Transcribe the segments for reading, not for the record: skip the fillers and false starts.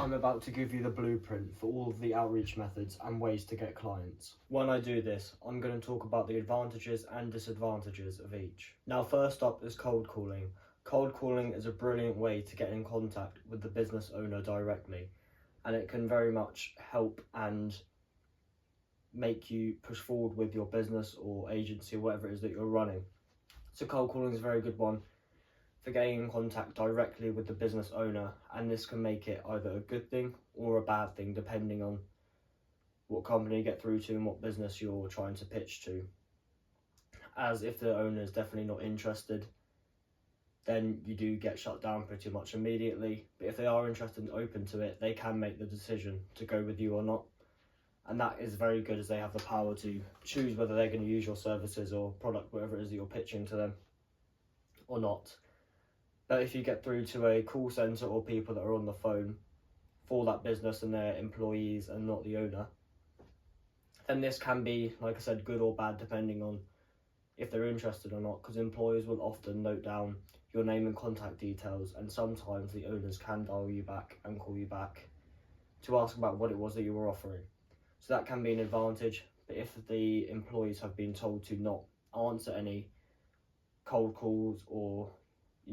I'm about to give you the blueprint for all of the outreach methods and ways to get clients. When I do this, I'm going to talk about the advantages and disadvantages of each. Now, first up is cold calling. Cold calling is a brilliant way to get in contact with the business owner directly, and it can very much help and make you push forward with your business or agency or whatever it is that you're running. So cold calling is a very good one for getting in contact directly with the business owner, and this can make it either a good thing or a bad thing depending on what company you get through to and what business you're trying to pitch to. As if the owner is definitely not interested, then you do get shut down pretty much immediately. But if they are interested and open to it, they can make the decision to go with you or not. And that is very good, as they have the power to choose whether they're going to use your services or product, whatever it is that you're pitching to them, or not. But if you get through to a call centre or people that are on the phone for that business and their employees and not the owner, then this can be, like I said, good or bad depending on if they're interested or not, because employers will often note down your name and contact details, and sometimes the owners can dial you back and call you back to ask about what it was that you were offering. So that can be an advantage. But if the employees have been told to not answer any cold calls or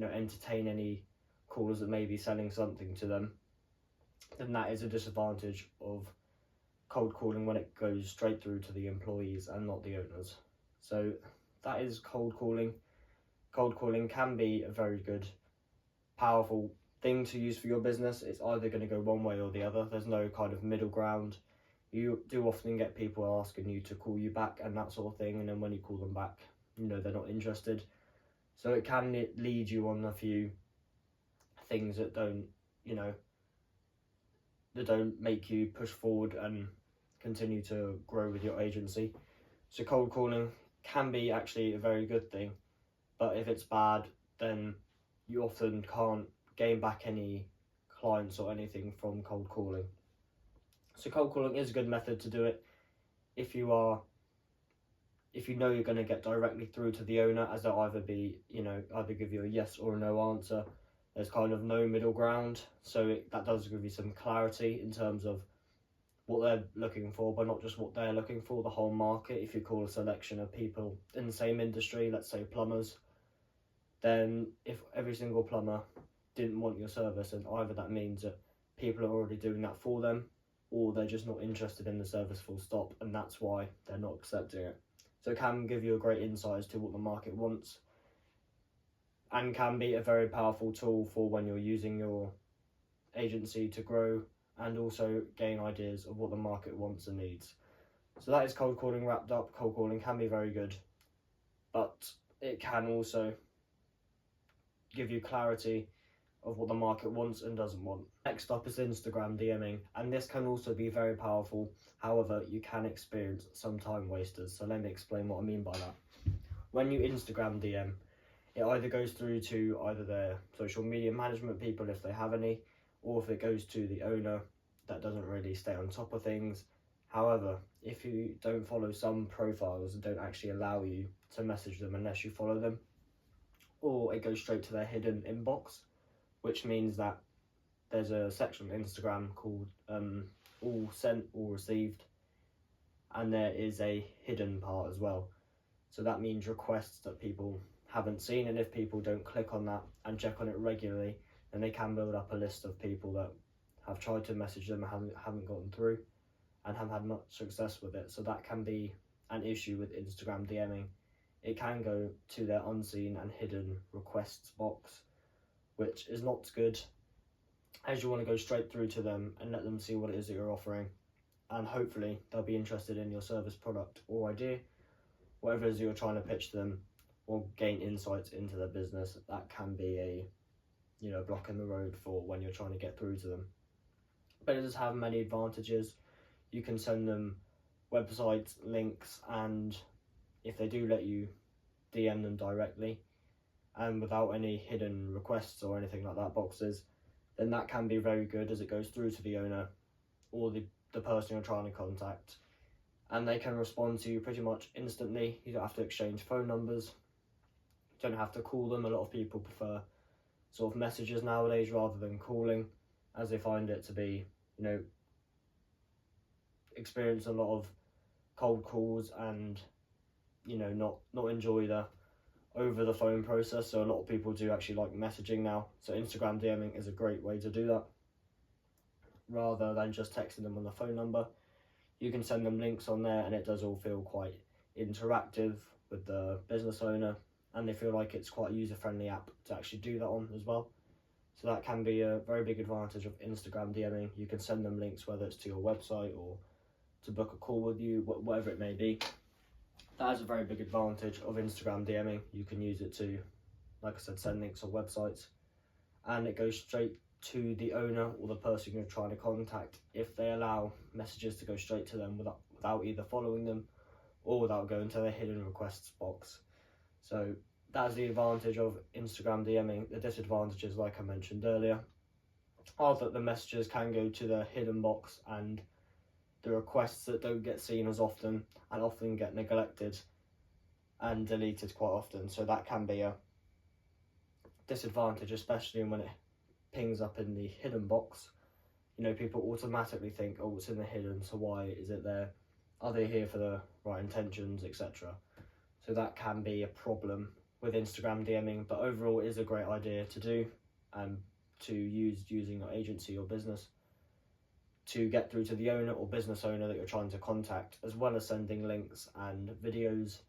entertain any callers that may be selling something to them, then that is a disadvantage of cold calling when it goes straight through to the employees and not the owners. So that is cold calling. Cold calling can be a very good, powerful thing to use for your business. It's either going to go one way or the other. There's no kind of middle ground. You do often get people asking you to call you back and that sort of thing, and then when you call them back, they're not interested. So it can lead you on a few things that don't make you push forward and continue to grow with your agency. So cold calling can be actually a very good thing, but if it's bad, then you often can't gain back any clients or anything from cold calling. So cold calling is a good method to do it if you know you're going to get directly through to the owner, as they'll either give you a yes or a no answer. There's kind of no middle ground, so that does give you some clarity in terms of what they're looking for, but not just what they're looking for, the whole market. If you call a selection of people in the same industry, let's say plumbers, then if every single plumber didn't want your service, then either that means that people are already doing that for them, or they're just not interested in the service full stop, and that's why they're not accepting it. So it can give you a great insight as to what the market wants, and can be a very powerful tool for when you're using your agency to grow and also gain ideas of what the market wants and needs. So that is cold calling wrapped up. Cold calling can be very good, but it can also give you clarity of what the market wants and doesn't want. Next up is Instagram DMing, and this can also be very powerful. However, you can experience some time wasters. So let me explain what I mean by that. When you Instagram DM, it either goes through to either their social media management people, if they have any, or if it goes to the owner that doesn't really stay on top of things. However, if you don't follow some profiles that don't actually allow you to message them unless you follow them, or it goes straight to their hidden inbox, which means that there's a section on Instagram called all sent, all received, and there is a hidden part as well. So that means requests that people haven't seen, and if people don't click on that and check on it regularly, then they can build up a list of people that have tried to message them and haven't gotten through and have had much success with it. So that can be an issue with Instagram DMing. It can go to their unseen and hidden requests box, which is not good, as you want to go straight through to them and let them see what it is that you're offering, and hopefully they'll be interested in your service, product or idea, whatever it is you're trying to pitch to them, or gain insights into their business. That can be a block in the road for when you're trying to get through to them. But it does have many advantages. You can send them websites, links, and if they do let you DM them directly and without any hidden requests or anything like that boxes, then that can be very good, as it goes through to the owner or the person you're trying to contact, and they can respond to you pretty much instantly. You don't have to exchange phone numbers, you don't have to call them. A lot of people prefer sort of messages nowadays rather than calling, as they find it to be, experience a lot of cold calls and, not enjoy the over the phone process. So a lot of people do actually like messaging now. So Instagram DMing is a great way to do that. Rather than just texting them on the phone number, you can send them links on there, and it does all feel quite interactive with the business owner, and they feel like it's quite a user-friendly app to actually do that on as well. So that can be a very big advantage of Instagram DMing. You can send them links, whether it's to your website or to book a call with you, whatever it may be. That is a very big advantage of Instagram DMing. You can use it to, like I said, send links on websites, and it goes straight to the owner or the person you're trying to contact if they allow messages to go straight to them without either following them or without going to the hidden requests box. So that's the advantage of Instagram DMing. The disadvantages, like I mentioned earlier, are that the messages can go to the hidden box, and the requests that don't get seen as often and often get neglected and deleted quite often. So that can be a disadvantage, especially when it pings up in the hidden box. People automatically think, oh, it's in the hidden, so why is it there? Are they here for the right intentions, etc.? So that can be a problem with Instagram DMing, but overall it is a great idea to do and to use using your agency or business to get through to the owner or business owner that you're trying to contact, as well as sending links and videos.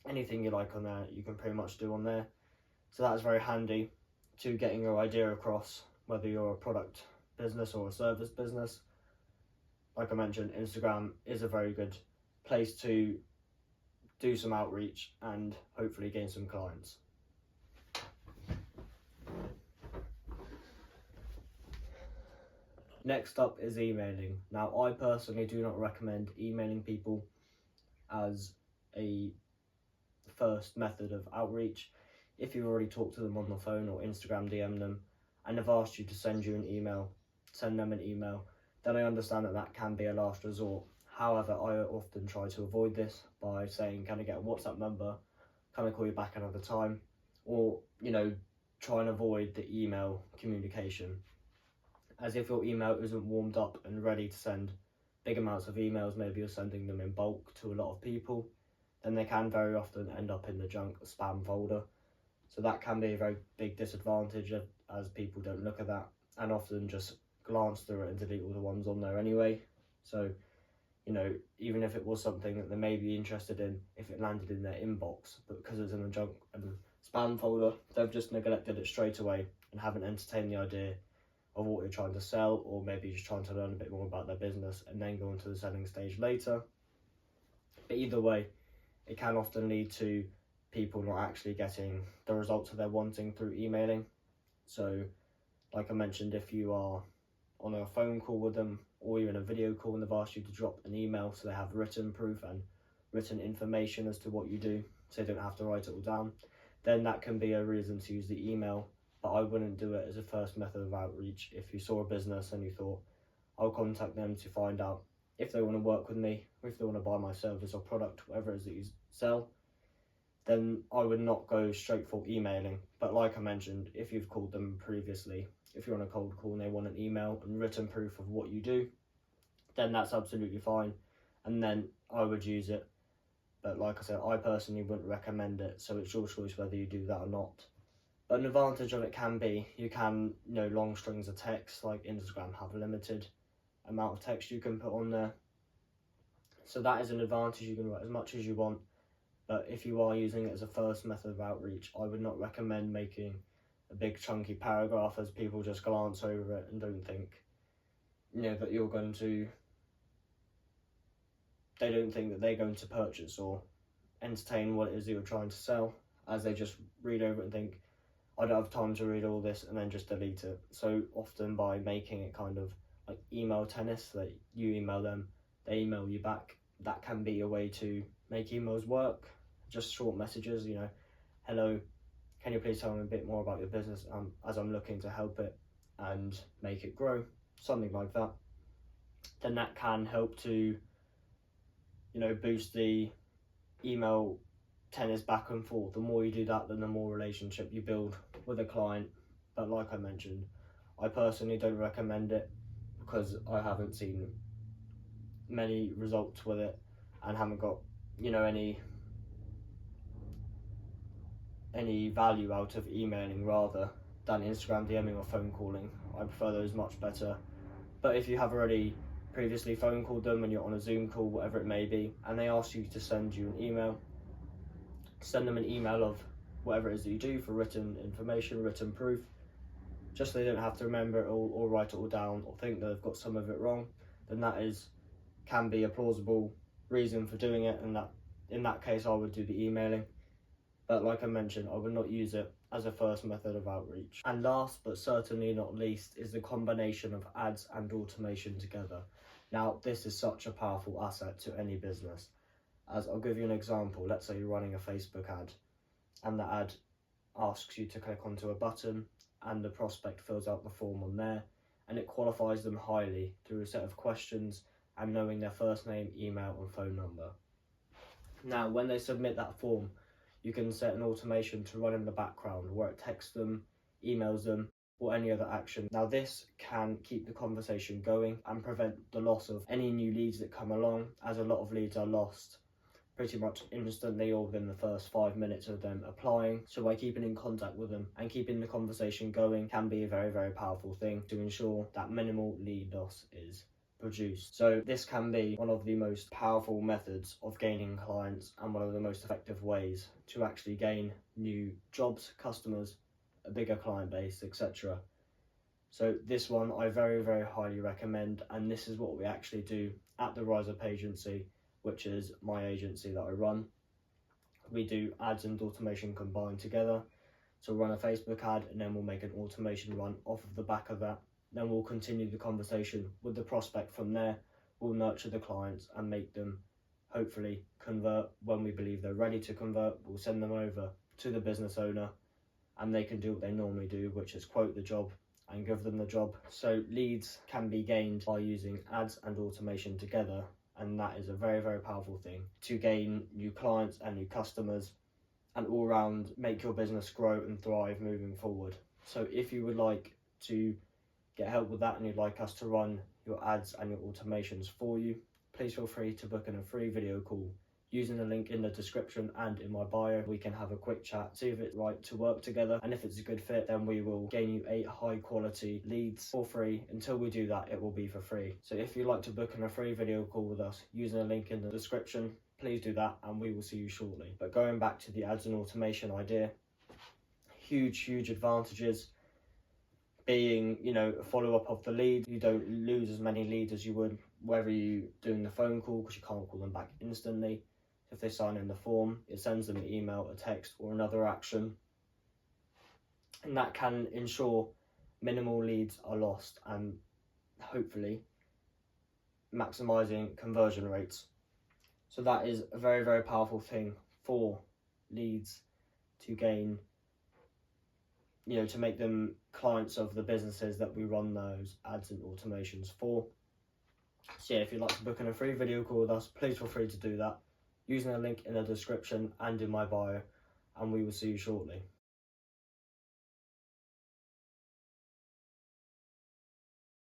Anything you like on there, you can pretty much do on there. So that is very handy to getting your idea across, whether you're a product business or a service business. Like I mentioned, Instagram is a very good place to do some outreach and hopefully gain some clients. Next up is emailing. Now, I personally do not recommend emailing people as a first method of outreach. If you've already talked to them on the phone or Instagram DM them and they've asked you to send them an email, then I understand that can be a last resort. However, I often try to avoid this by saying, can I get a WhatsApp number? Can I call you back another time? Or, try and avoid the email communication. As if your email isn't warmed up and ready to send big amounts of emails, maybe you're sending them in bulk to a lot of people, then they can very often end up in the junk or spam folder. So that can be a very big disadvantage, as people don't look at that and often just glance through it and delete all the ones on there anyway. So, even if it was something that they may be interested in, if it landed in their inbox, but because it's in the junk and spam folder, they've just neglected it straight away and haven't entertained the idea of what you're trying to sell, or maybe just trying to learn a bit more about their business and then go into the selling stage later. But either way, it can often lead to people not actually getting the results that they're wanting through emailing. So, like I mentioned, if you are on a phone call with them or even a video call and they've asked you to drop an email so they have written proof and written information as to what you do, so they don't have to write it all down, then that can be a reason to use the email. But I wouldn't do it as a first method of outreach. If you saw a business and you thought, I'll contact them to find out if they want to work with me, or if they want to buy my service or product, whatever it is that you sell, then I would not go straight for emailing. But like I mentioned, if you've called them previously, if you're on a cold call and they want an email and written proof of what you do, then that's absolutely fine, and then I would use it. But like I said, I personally wouldn't recommend it, so it's your choice whether you do that or not. But an advantage of it can be, you can, long strings of text, like Instagram have a limited amount of text you can put on there. So that is an advantage. You can write as much as you want. But if you are using it as a first method of outreach, I would not recommend making a big chunky paragraph, as people just glance over it and don't think, that you're going to, they don't think that they're going to purchase or entertain what it is that you're trying to sell, as they just read over it and think, I don't have time to read all this, and then just delete it. So often by making it kind of like email tennis, that you email them, they email you back, that can be a way to make emails work. Just short messages, hello, can you please tell me a bit more about your business, as I'm looking to help it and make it grow, something like that. Then that can help to, boost the email tennis back and forth. The more you do that, then the more relationship you build with a client. But like I mentioned, I personally don't recommend it because I haven't seen many results with it and haven't got, you know, any value out of emailing rather than Instagram DMing or phone calling. I prefer those much better. But if you have already previously phone called them and you're on a Zoom call, whatever it may be, and they ask you to send you an email, send them an email of whatever it is that you do for written information, written proof, just so they don't have to remember it all or write it all down or think that they've got some of it wrong. Then that can be a plausible reason for doing it, and that in that case I would do the emailing. But like I mentioned, I would not use it as a first method of outreach. And last but certainly not least is the combination of ads and automation together. Now this is such a powerful asset to any business. As I'll give you an example, let's say you're running a Facebook ad and the ad asks you to click onto a button and the prospect fills out the form on there, and it qualifies them highly through a set of questions and knowing their first name, email and phone number. Now when they submit that form, you can set an automation to run in the background where it texts them, emails them, or any other action. Now this can keep the conversation going and prevent the loss of any new leads that come along, as a lot of leads are lost pretty much instantly or within the first 5 minutes of them applying. So by keeping in contact with them and keeping the conversation going can be a very, very powerful thing to ensure that minimal lead loss is produced. So this can be one of the most powerful methods of gaining clients and one of the most effective ways to actually gain new jobs, customers, a bigger client base, etc. So this one I very, very highly recommend, and this is what we actually do at the Rise Up Agency, which is my agency that I run. We do ads and automation combined together. So we'll run a Facebook ad and then we'll make an automation run off of the back of that. Then we'll continue the conversation with the prospect from there. We'll nurture the clients and make them hopefully convert when we believe they're ready to convert. We'll send them over to the business owner and they can do what they normally do, which is quote the job and give them the job. So leads can be gained by using ads and automation together, and that is a very, very powerful thing to gain new clients and new customers and all round make your business grow and thrive moving forward. So if you would like to get help with that and you'd like us to run your ads and your automations for you, please feel free to book in a free video call using the link in the description and in my bio. We can have a quick chat, see if it's right to work together, and if it's a good fit, then we will gain you 8 high quality leads for free. Until we do that, it will be for free. So if you'd like to book in a free video call with us using the link in the description, please do that and we will see you shortly. But going back to the ads and automation idea, huge advantages being, you know, a follow-up of the lead. You don't lose as many leads as you would whether you doing the phone call, because you can't call them back instantly. If they sign in the form, it sends them an email, a text or another action, and that can ensure minimal leads are lost and hopefully maximizing conversion rates. So that is a very, very powerful thing for leads to gain, you know, to make them clients of the businesses that we run those ads and automations for. So yeah, if you'd like to book in a free video call with us, please feel free to do that using the link in the description and in my bio, and we will see you shortly.